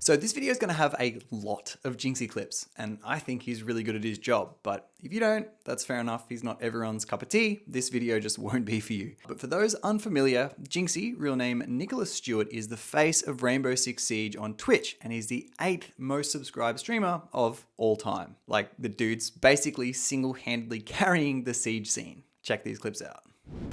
So this video is going to have a lot of Jynxzi clips, and I think he's really good at his job, but if you don't, that's fair enough. He's not everyone's cup of tea. This video just won't be for you. But for those unfamiliar, Jynxzi, real name Nicholas Stewart, is the face of Rainbow Six Siege on Twitch, and he's the 8th most subscribed streamer of all time. Like, the dude's basically single-handedly carrying the Siege scene. Check these clips out.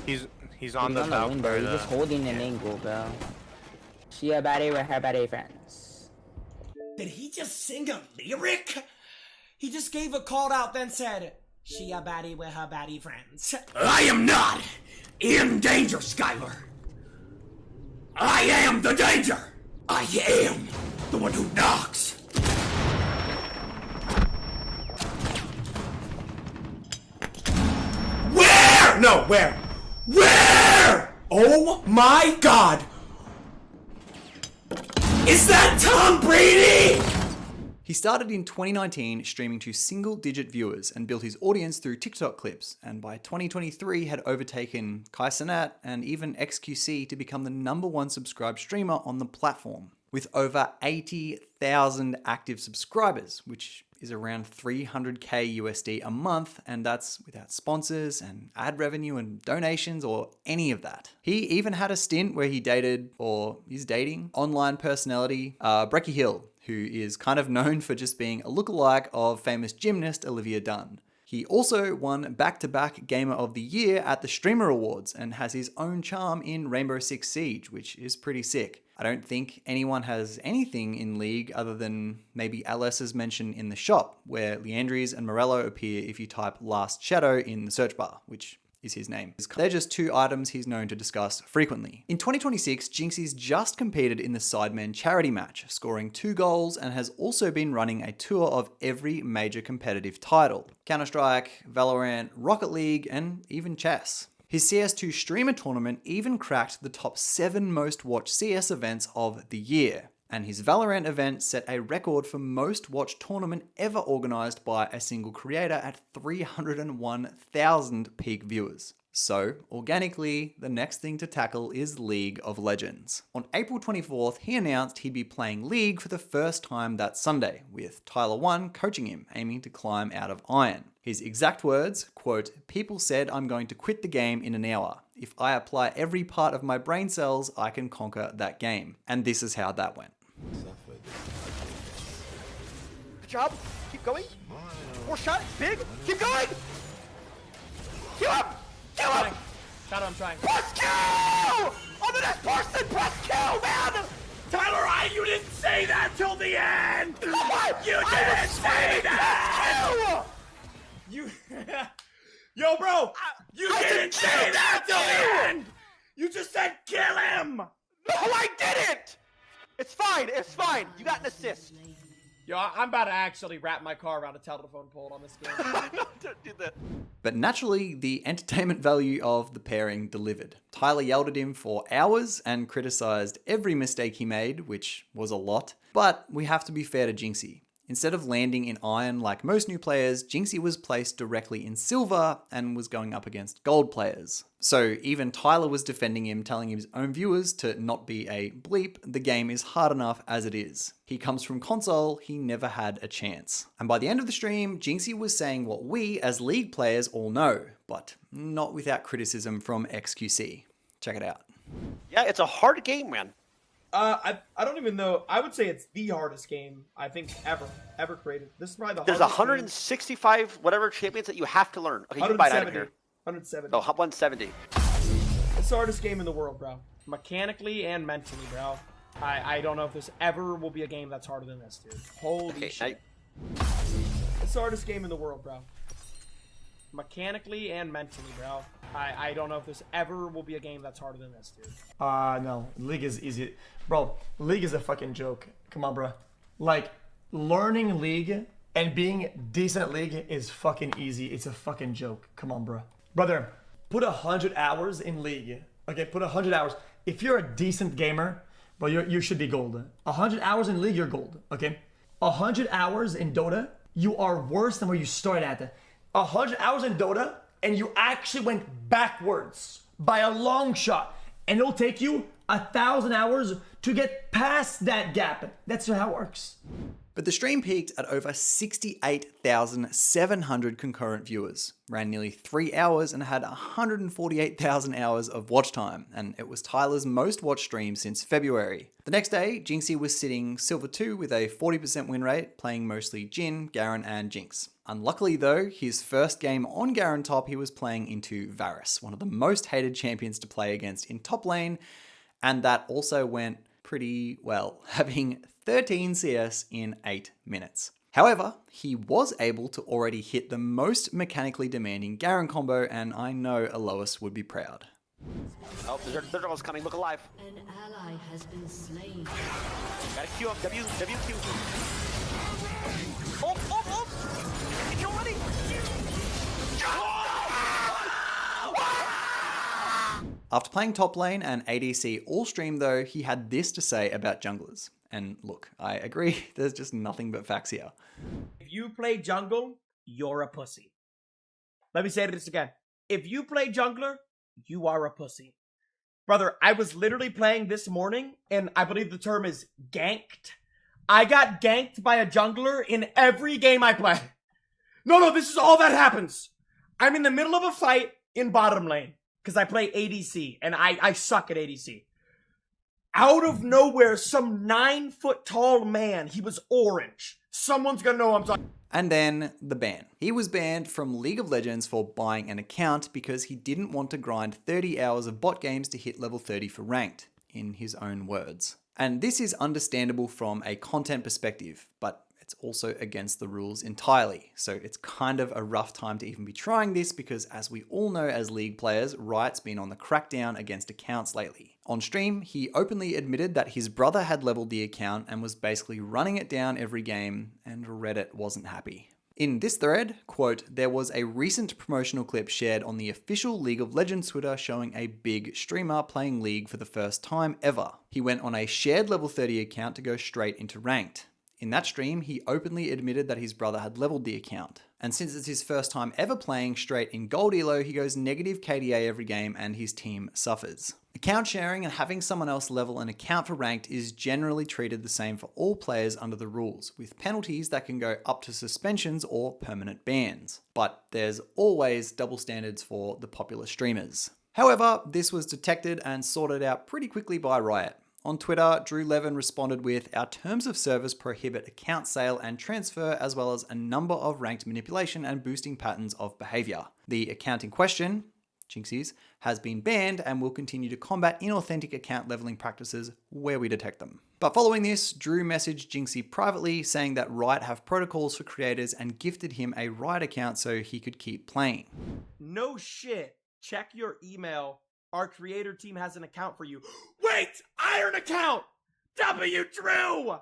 He's on the window. He's just holding an angle, bro. She a baddie with her baddie friends. Did he just sing a lyric? He just gave a call out, then said, she a baddie with her baddie friends. I am not in danger, Skylar. I am the danger. I am the one who knocks. Where? No, where? Where? Oh my God. Is that Tom Brady? He started in 2019 streaming to single-digit viewers and built his audience through TikTok clips, and by 2023 had overtaken Kai Cenat and even XQC to become the #1 subscribed streamer on the platform, with over 80,000 active subscribers, which is around 300k USD a month, and that's without sponsors and ad revenue and donations or any of that. He even had a stint where he dated, or is dating, online personality Brecky Hill, who is kind of known for just being a lookalike of famous gymnast Olivia Dunn. He also won back-to-back Gamer of the Year at the Streamer Awards and has his own charm in Rainbow Six Siege, which is pretty sick. I don't think anyone has anything in League other than maybe LS's mention in the shop, where Leandries and Morello appear if you type Last Shadow in the search bar, which is his name. They're just two items he's known to discuss frequently. In 2026, Jynxzi's just competed in the Sidemen charity match, scoring 2 goals, and has also been running a tour of every major competitive title: Counter-Strike, Valorant, Rocket League, and even chess. His CS2 streamer tournament even cracked the top 7 most watched CS events of the year. And his Valorant event set a record for most watched tournament ever organized by a single creator at 301,000 peak viewers. So, organically, the next thing to tackle is League of Legends. On April 24th, he announced he'd be playing League for the first time that Sunday, with Tyler1 coaching him, aiming to climb out of Iron. His exact words, quote, "People said I'm going to quit the game in an hour. If I apply every part of my brain cells, I can conquer that game." And this is how that went. Good job. Keep going. More shot. Big. Keep going. Kill him. Kill him. I'm trying. Press kill! On the next person. Press kill, man. Tyler, you didn't say that till the end. What? You didn't say that. Kill. You, yo, bro, You didn't say that till the end. You just said kill him. No, I didn't. It's fine. It's fine. You got an assist. yo, I'm about to actually wrap my car around a telephone pole on this game. Don't do that. But naturally, the entertainment value of the pairing delivered. Tyler yelled at him for hours and criticized every mistake he made, which was a lot. But we have to be fair to Jynxzi. Instead of landing in Iron like most new players, Jynxzi was placed directly in Silver and was going up against Gold players. So even Tyler was defending him, telling his own viewers to not be a bleep. The game is hard enough as it is. He comes from console, he never had a chance. And by the end of the stream, Jynxzi was saying what we as League players all know, but not without criticism from XQC. Check it out. Yeah, it's a hard game, man. I don't even know. I would say it's the hardest game I think ever created. This is probably the There's hardest 165 whatever champions that you have to learn. Okay, you can buy it out of here. 170. Oh, 170. It's the hardest game in the world, bro. Mechanically and mentally, bro. I don't know if this ever will be a game that's harder than this, dude. Holy shit. It's the hardest game in the world, bro. Mechanically and mentally, bro. I don't know if this ever will be a game that's harder than this, dude. No. League is easy. Bro, League is a fucking joke. Come on, bro. Like, learning League and being decent at League is fucking easy. It's a fucking joke. Come on, bro. Brother, put 100 hours in League. Okay, put 100 hours. If you're a decent gamer, bro, you should be gold. 100 hours in League, you're gold. Okay? 100 hours in Dota, you are worse than where you started at. 100 hours in Dota, and you actually went backwards by a long shot. And it'll take you 1,000 hours to get past that gap. That's how it works. But the stream peaked at over 68,700 concurrent viewers, ran nearly 3 hours and had 148,000 hours of watch time, and it was Tyler's most watched stream since February. The next day, Jynxzi was sitting Silver 2 with a 40% win rate, playing mostly Jhin, Garen and Jynx. Unluckily though, his first game on Garen top, he was playing into Varus, one of the most hated champions to play against in top lane, and that also went pretty well, having 13 CS in 8 minutes. However, he was able to already hit the most mechanically demanding Garen combo, and I know Alois would be proud. Oh, the turtle's coming. Look alive. An ally has been slain. Gotta Q him. WQ. Oh! Get you ready. After playing top lane and ADC all stream though, he had this to say about junglers. And look, I agree, there's just nothing but facts here. If you play jungle, you're a pussy. Let me say this again. If you play jungler, you are a pussy. Brother, I was literally playing this morning, and I believe the term is ganked. I got ganked by a jungler in every game I play. No, this is all that happens. I'm in the middle of a fight in bottom lane, because I play ADC, and I suck at ADC. Out of nowhere, some 9-foot-tall man, he was orange. Someone's gonna know I'm talking. And then the ban. He was banned from League of Legends for buying an account because he didn't want to grind 30 hours of bot games to hit level 30 for ranked, in his own words. And this is understandable from a content perspective, but it's also against the rules entirely. So it's kind of a rough time to even be trying this because, as we all know as League players, Riot's been on the crackdown against accounts lately. On stream, he openly admitted that his brother had leveled the account and was basically running it down every game, and Reddit wasn't happy. In this thread, quote, there was a recent promotional clip shared on the official League of Legends Twitter showing a big streamer playing League for the first time ever. He went on a shared level 30 account to go straight into ranked. In that stream, he openly admitted that his brother had leveled the account. And since it's his first time ever playing straight in gold elo, he goes negative KDA every game and his team suffers. Account sharing and having someone else level an account for ranked is generally treated the same for all players under the rules, with penalties that can go up to suspensions or permanent bans. But there's always double standards for the popular streamers. However, this was detected and sorted out pretty quickly by Riot. On Twitter, Drew Levin responded with, "Our terms of service prohibit account sale and transfer, as well as a number of ranked manipulation and boosting patterns of behavior. The account in question, Jynxzi's, has been banned and will continue to combat inauthentic account leveling practices where we detect them." But following this, Drew messaged Jynxzi privately saying that Riot have protocols for creators and gifted him a Riot account so he could keep playing. No shit. Check your email. Our creator team has an account for you. Wait! Iron account! W. Drew!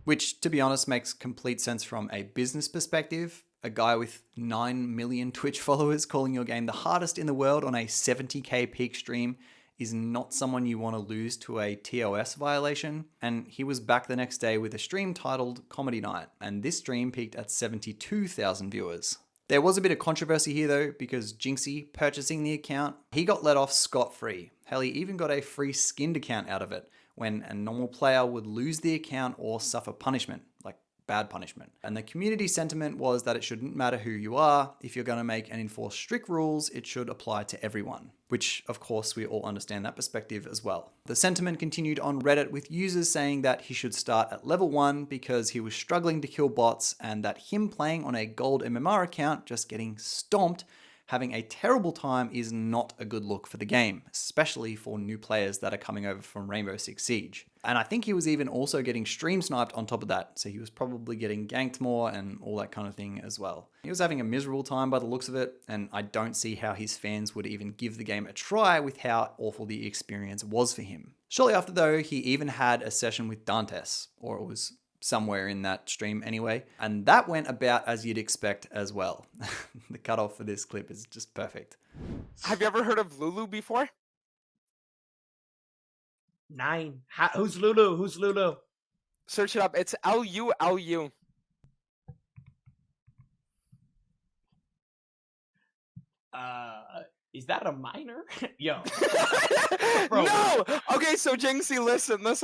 Which, to be honest, makes complete sense from a business perspective. A guy with 9 million Twitch followers calling your game the hardest in the world on a 70k peak stream is not someone you want to lose to a TOS violation. And he was back the next day with a stream titled Comedy Night, and this stream peaked at 72,000 viewers. There was a bit of controversy here though, because Jynxzi purchasing the account, he got let off scot-free. Hell, he even got a free skinned account out of it, when a normal player would lose the account or suffer punishment, like bad punishment. And the community sentiment was that it shouldn't matter who you are. If you're going to make and enforce strict rules, it should apply to everyone. Which, of course, we all understand that perspective as well. The sentiment continued on Reddit with users saying that he should start at level 1 because he was struggling to kill bots, and that him playing on a gold MMR account, just getting stomped, having a terrible time is not a good look for the game, especially for new players that are coming over from Rainbow Six Siege. And I think he was even also getting stream sniped on top of that, so he was probably getting ganked more and all that kind of thing as well. He was having a miserable time by the looks of it, and I don't see how his fans would even give the game a try with how awful the experience was for him. Shortly after though, he even had a session with Dantes, or it was somewhere in that stream anyway, and that went about as you'd expect as well. The cutoff for this clip is just perfect. Have you ever heard of Lulu before? 9. Who's Lulu? Who's Lulu? Search it up. It's Lulu. Is that a minor? Yo. No! Okay, so Jynxzi, listen. No.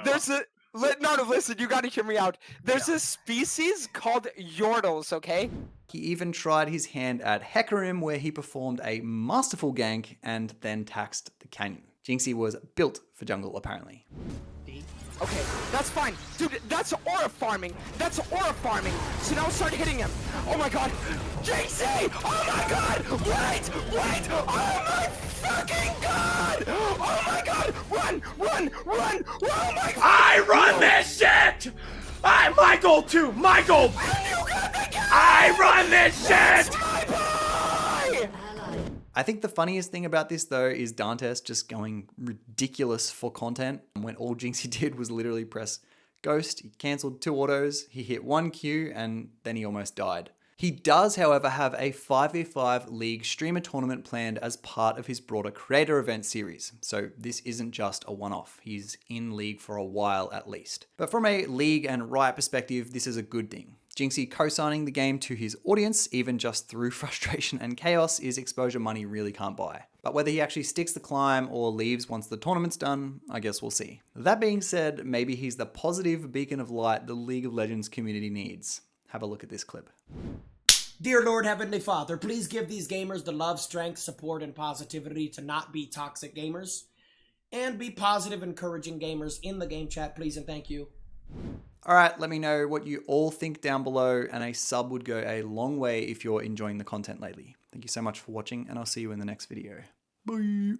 There's a... No, listen, you gotta hear me out. There's a species called Yordles, okay? He even tried his hand at Hecarim, where he performed a masterful gank and then taxed the canyon. Jynxzi was built for jungle, apparently. Okay, that's fine. Dude, that's aura farming. So now start hitting him. Oh my god. Jynxzi! Oh my god! Wait! Oh my fucking god! Oh my god! Run! Oh my god! I run this shit! My goal too! My goal! I run this shit! I think the funniest thing about this, though, is Dantes just going ridiculous for content when all Jynxzi did was literally press Ghost. He cancelled 2 autos, he hit 1 Q, and then he almost died. He does, however, have a 5v5 League streamer tournament planned as part of his broader creator event series, so this isn't just a one-off. He's in League for a while at least. But from a League and Riot perspective, this is a good thing. Jynxzi co-signing the game to his audience, even just through frustration and chaos, is exposure money really can't buy. But whether he actually sticks the climb or leaves once the tournament's done, I guess we'll see. That being said, maybe he's the positive beacon of light the League of Legends community needs. Have a look at this clip. Dear Lord Heavenly Father, please give these gamers the love, strength, support, and positivity to not be toxic gamers. And be positive, encouraging gamers in the game chat, please and thank you. Alright, let me know what you all think down below, and a sub would go a long way if you're enjoying the content lately. Thank you so much for watching, and I'll see you in the next video. Bye!